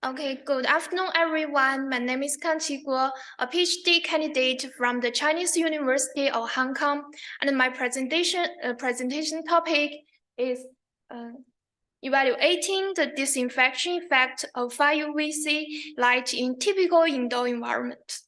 Okay, good afternoon, everyone. My name is Kangqi Guo, a PhD candidate from the Chinese University of Hong Kong, and my presentation topic is evaluating the disinfection effect of Far UVC light in typical indoor environment.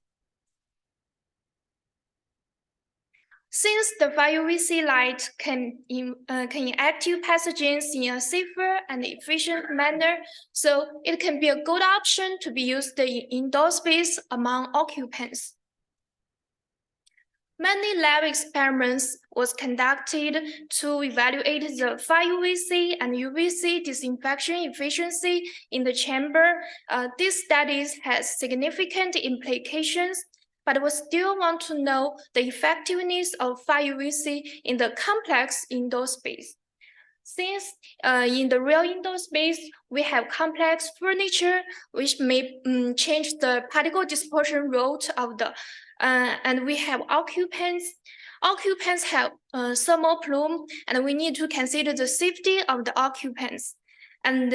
Since the Far UVC light can inactive pathogens in a safer and efficient manner, so it can be a good option to be used in indoor space among occupants. Many lab experiments was conducted to evaluate the Far UVC and UVC disinfection efficiency in the chamber. These studies have significant implications, but we still want to know the effectiveness of Far UVC in the complex indoor space. Since in the real indoor space, we have complex furniture, which may change the particle dispersion route of the, and we have occupants. Occupants have thermal plume, and we need to consider the safety of the occupants. And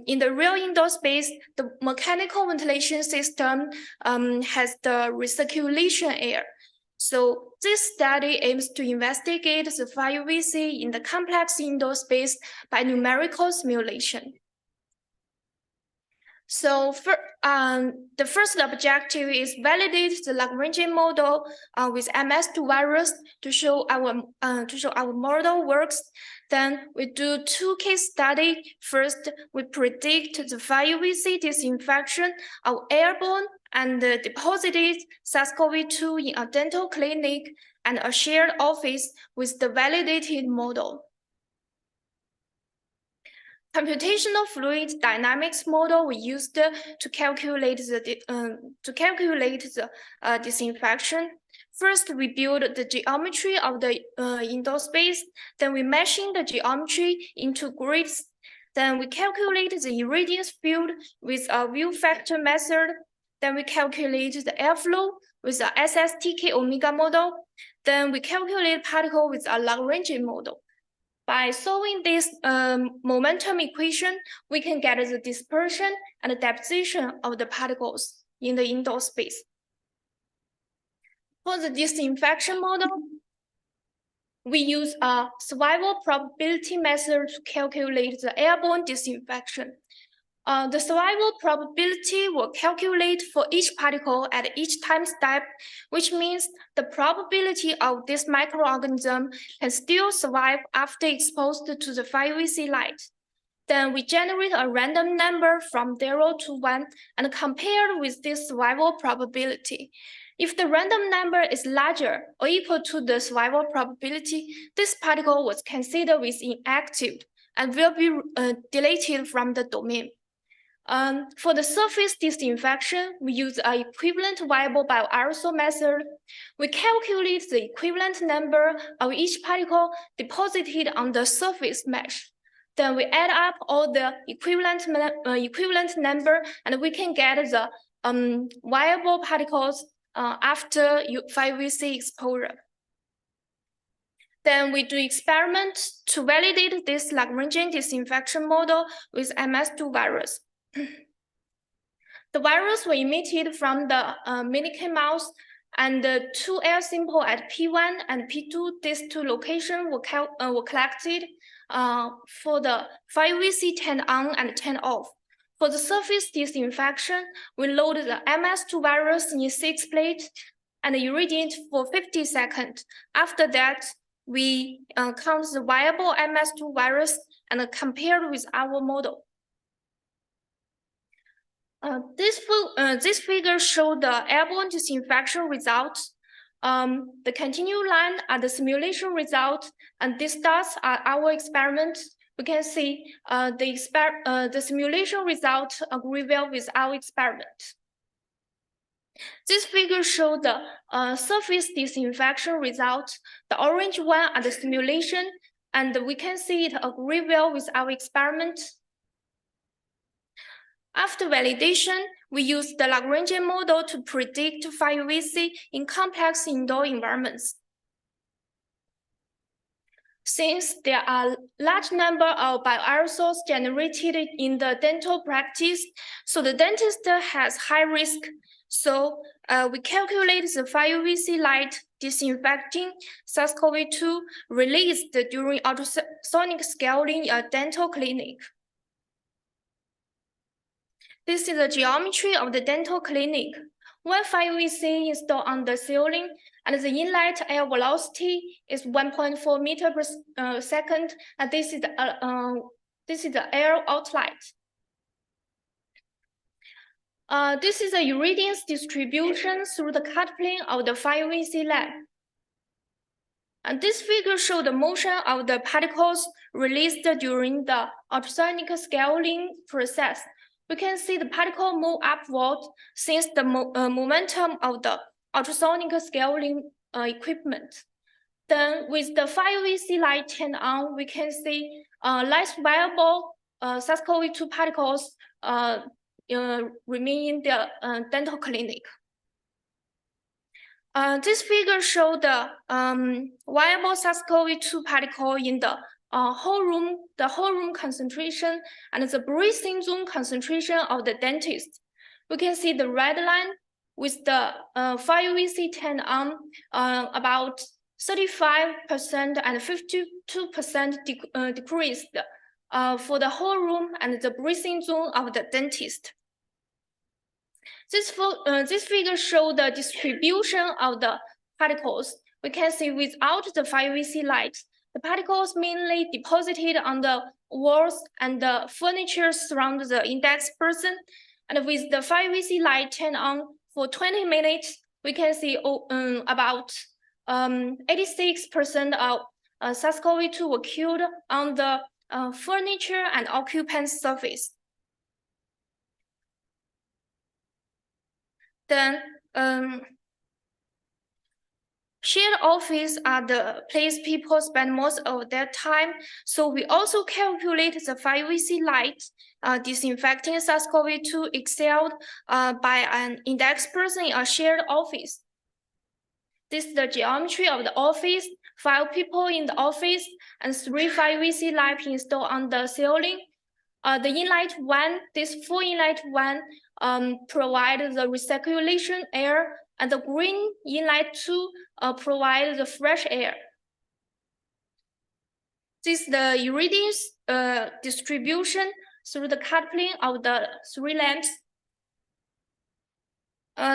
in the real indoor space, the mechanical ventilation system has the recirculation air. So this study aims to investigate the Far UVC in the complex indoor space by numerical simulation. So the first objective is validate the Lagrangian model with MS2 virus to show our model works. Then we do two case studies. First, we predict the Far UVC disinfection of airborne and deposited SARS-CoV-2 in a dental clinic and a shared office with the validated model. Computational fluid dynamics model we used to calculate the disinfection. First, we build the geometry of the indoor space. Then we meshing the geometry into grids. Then we calculate the irradiance field with a view factor method. Then we calculate the airflow with a SSTK omega model. Then we calculate particle with a Lagrangian model. By solving this momentum equation, we can get the dispersion and the deposition of the particles in the indoor space. For the disinfection model, we use a survival probability method to calculate the airborne disinfection. The survival probability will calculate for each particle at each time step, which means the probability of this microorganism can still survive after exposed to the Far UVC light. Then we generate a random number from 0 to 1 and compare with this survival probability. If the random number is larger or equal to the survival probability, this particle was considered as inactive and will be deleted from the domain. For the surface disinfection, we use an equivalent viable bioaerosol method. We calculate the equivalent number of each particle deposited on the surface mesh. Then we add up all the equivalent number, and we can get the viable particles after Far UVC exposure. Then we do experiment to validate this Lagrangian disinfection model with MS2 virus. The virus were emitted from the Minikin mouse, and the two air samples at P1 and P2, these two locations were collected for the Far UVC 10 on and 10 off. For the surface disinfection, we load the MS2 virus in 6 plates and irradiate for 50 seconds. After that, we count the viable MS2 virus and compare with our model. This figure shows the airborne disinfection results. The continued line are the simulation results, and these dots are our experiment. We can see the simulation results agree well with our experiment. This figure shows the surface disinfection results. The orange one are the simulation, and we can see it agree well with our experiment. After validation, we use the Lagrangian model to predict Far UVC in complex indoor environments. Since there are large number of bioaerosols generated in the dental practice, so the dentist has high risk. So we calculate the Far UVC light disinfecting SARS-CoV-2 released during ultrasonic scaling in a dental clinic. This is the geometry of the dental clinic. When Far UVC installed on the ceiling, and the inlet air velocity is 1.4 meter per second, and this is the air outlet. This is the irradiance distribution through the cut plane of the Far UVC lamp. And this figure shows the motion of the particles released during the ultrasonic scaling process. We can see the particle move upward since the momentum of the ultrasonic scaling equipment. Then with the Far UVC light turned on, we can see less viable SARS-CoV-2 particles remain in the dental clinic. This figure shows the viable SARS-CoV-2 particle in the whole room concentration and the breathing zone concentration of the dentist. We can see the red line with the Far UVC turned on about 35% and 52% decreased for the whole room and the breathing zone of the dentist. This figure shows the distribution of the particles. We can see without the Far UVC light, the particles mainly deposited on the walls and the furniture surround the index person. And with the Far UVC light turned on for 20 minutes, we can see about 86% of SARS-CoV-2 were killed on the furniture and occupant surface. Then shared office are the place people spend most of their time. So we also calculate the Far UVC light disinfecting SARS-CoV-2 excelled by an index person in a shared office. This is the geometry of the office, 5 people in the office, and 3 Far UVC lights installed on the ceiling. The inlet one, this full inlet one, provides the recirculation air, and the green inlet 2 provides the fresh air. This is the irradiance distribution through the cut plane of the 3 lamps.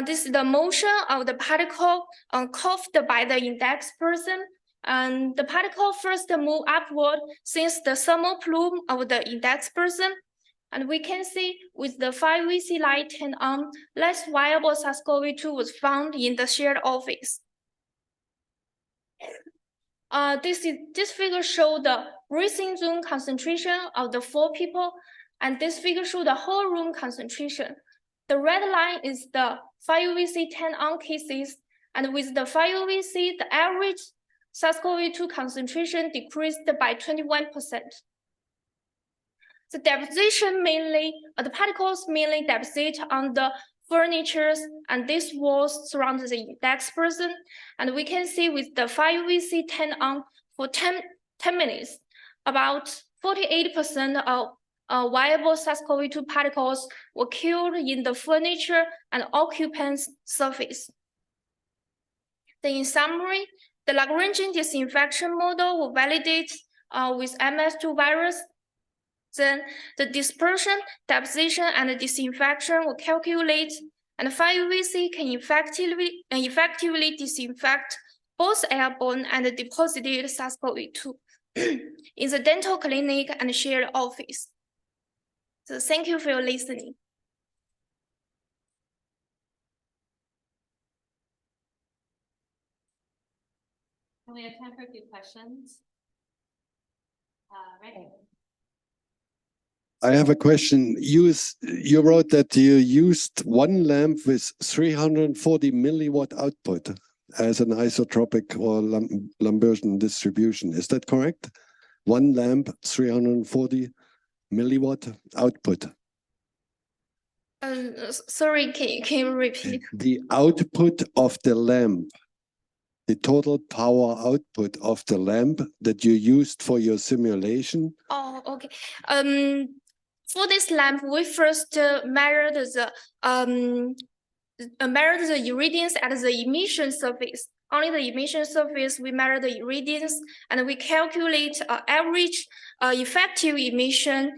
This is the motion of the particle caused by the index person. And the particle first move upward since the thermal plume of the index person. And we can see with the Far UVC light turned on, less viable SARS-CoV-2 was found in the shared office. This figure shows the breathing zone concentration of the 4 people, and this figure shows the whole room concentration. The red line is the Far UVC turned on cases, and with the Far UVC, the average SARS-CoV-2 concentration decreased by 21%. The deposition the particles mainly deposit on the furniture, and these walls surround the index person. And we can see with the Far UVC turned on for 10 minutes, about 48% of viable SARS-CoV-2 particles were killed in the furniture and occupants' surface. Then in summary, the Lagrangian disinfection model will validate with MS2 virus. Then the dispersion, deposition, and the disinfection will calculate, and Far UVC can effectively disinfect both airborne and deposited SARS-CoV-2 in the dental clinic and shared office. So thank you for your listening. We have time for a few questions. Ready? I have a question. You wrote that you used one lamp with 340 milliwatt output as an isotropic or Lambertian distribution. Is that correct? One lamp, 340 milliwatt output. Sorry, can you repeat? The output of the lamp the total power output of the lamp that you used for your simulation? Oh, okay. For this lamp, we first measured the irradiance at the emission surface. Only the emission surface, we measure the irradiance, and we calculate average effective emission.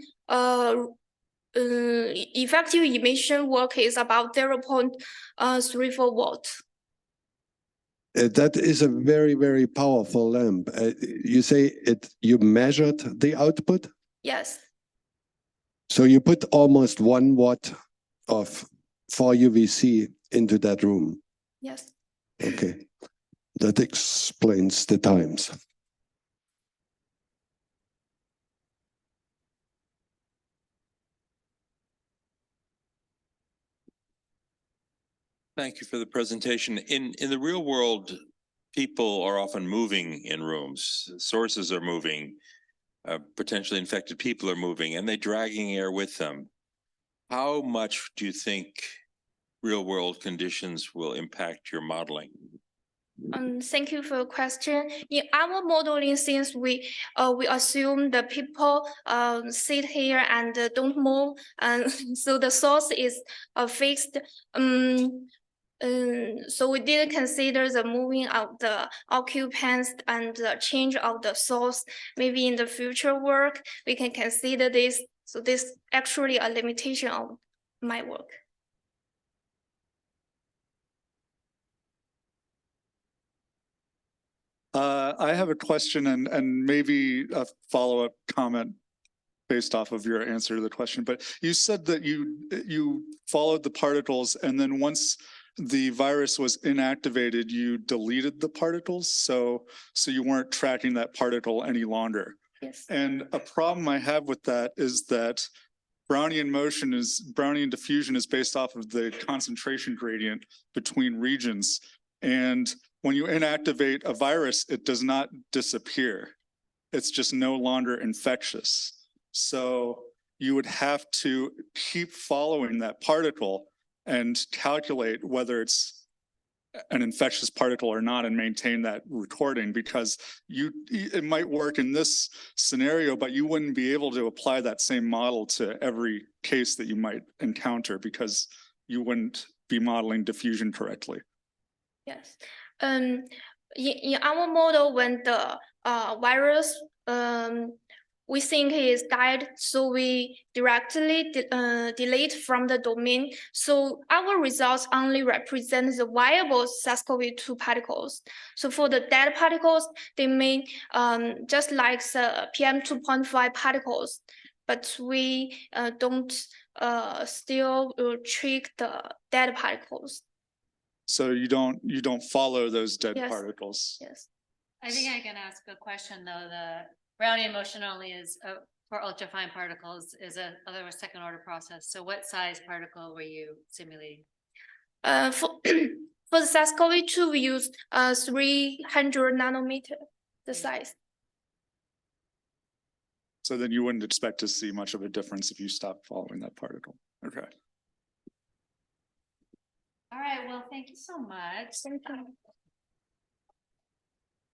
Effective emission work is about 0.34 watts. That is a very, very powerful lamp. You say you measured the output? Yes. So you put almost 1 watt of Far UVC into that room. Yes. Okay. That explains the times. Thank you for the presentation. In the real world, people are often moving in rooms. Sources are moving, potentially infected people are moving, and they're dragging air with them. How much do you think real world conditions will impact your modeling? Thank you for your question. In our modeling, since we assume the people sit here and don't move, and so the source is fixed. So we didn't consider the moving of the occupants and the change of the source. Maybe in the future work, we can consider this. So this actually a limitation of my work. I have a question and maybe a follow-up comment based off of your answer to the question. But you said that you followed the particles, and then once the virus was inactivated, you deleted the particles, so you weren't tracking that particle any longer. Yes. And a problem I have with that is that Brownian diffusion is based off of the concentration gradient between regions. And when you inactivate a virus, it does not disappear. It's just no longer infectious. So you would have to keep following that particle and calculate whether it's an infectious particle or not and maintain that recording, because it might work in this scenario, but you wouldn't be able to apply that same model to every case that you might encounter because you wouldn't be modeling diffusion correctly. Yes. In our model, when the virus we think is died, so we directly delete from the domain. So our results only represent the viable SARS-CoV-2 particles. So for the dead particles, they may just like the PM2.5 particles, but we don't still treat the dead particles. So you don't follow those dead Yes. particles. Yes. I think I can ask a question though. The Brownian motion only is for ultrafine particles is a second order process. So what size particle were you simulating? For the SARS-CoV-2, we use 300 nanometer, the size. So then you wouldn't expect to see much of a difference if you stopped following that particle. Okay. All right, well, thank you so much. Thank you.